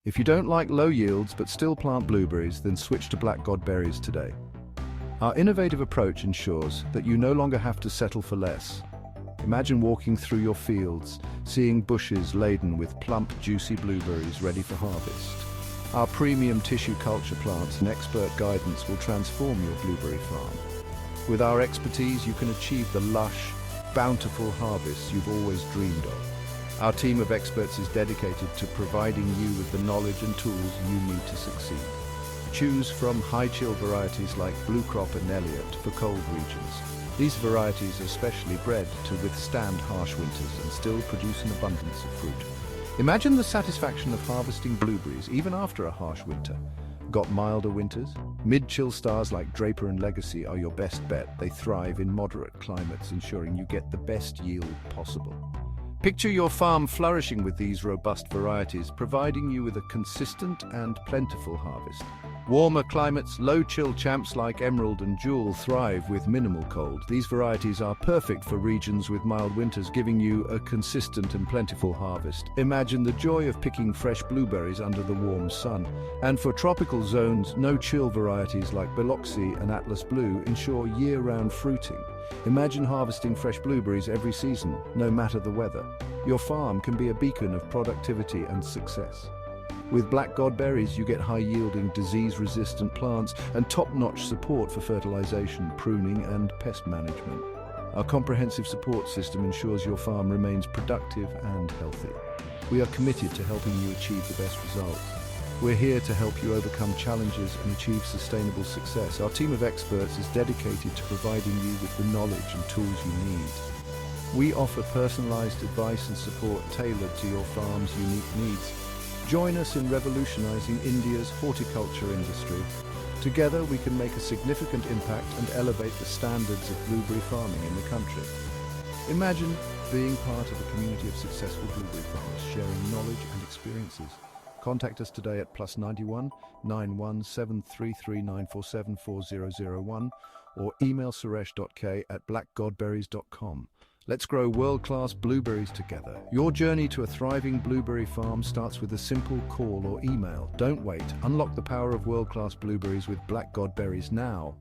If you don't like low yields but still plant blueberries, then switch to Black God berries today. Our innovative approach ensures that you no longer have to settle for less. Imagine walking through your fields, seeing bushes laden with plump, juicy blueberries ready for harvest. Our premium tissue culture plants and expert guidance will transform your blueberry farm. With our expertise, you can achieve the lush, bountiful harvests you've always dreamed of. Our team of experts is dedicated to providing you with the knowledge and tools you need to succeed. Choose from high-chill varieties like Blue Crop and Elliott for cold regions. These varieties are specially bred to withstand harsh winters and still produce an abundance of fruit. Imagine the satisfaction of harvesting blueberries even after a harsh winter. Got milder winters? Mid-chill stars like Draper and Legacy are your best bet. They thrive in moderate climates, ensuring you get the best yield possible. Picture your farm flourishing with these robust varieties, providing you with a consistent and plentiful harvest. Warmer climates, low-chill champs like Emerald and Jewel thrive with minimal cold. These varieties are perfect for regions with mild winters, giving you a consistent and plentiful harvest. Imagine the joy of picking fresh blueberries under the warm sun. And for tropical zones, no-chill varieties like Biloxi and Atlas Blue ensure year-round fruiting. Imagine harvesting fresh blueberries every season, no matter the weather. Your farm can be a beacon of productivity and success. With Black God berries, you get high-yielding, disease-resistant plants and top-notch support for fertilization, pruning, and pest management. Our comprehensive support system ensures your farm remains productive and healthy. We are committed to helping you achieve the best results. We're here to help you overcome challenges and achieve sustainable success. Our team of experts is dedicated to providing you with the knowledge and tools you need. We offer personalized advice and support tailored to your farm's unique needs. Join us in revolutionizing India's horticulture industry. Together, we can make a significant impact and elevate the standards of blueberry farming in the country. Imagine being part of a community of successful blueberry farmers, sharing knowledge and experiences. Contact us today at +91 9173394740001 or email suresh.k@blackgodberries.com. Let's grow world-class blueberries together. Your journey to a thriving blueberry farm starts with a simple call or email. Don't wait. Unlock the power of world-class blueberries with Black God berries now.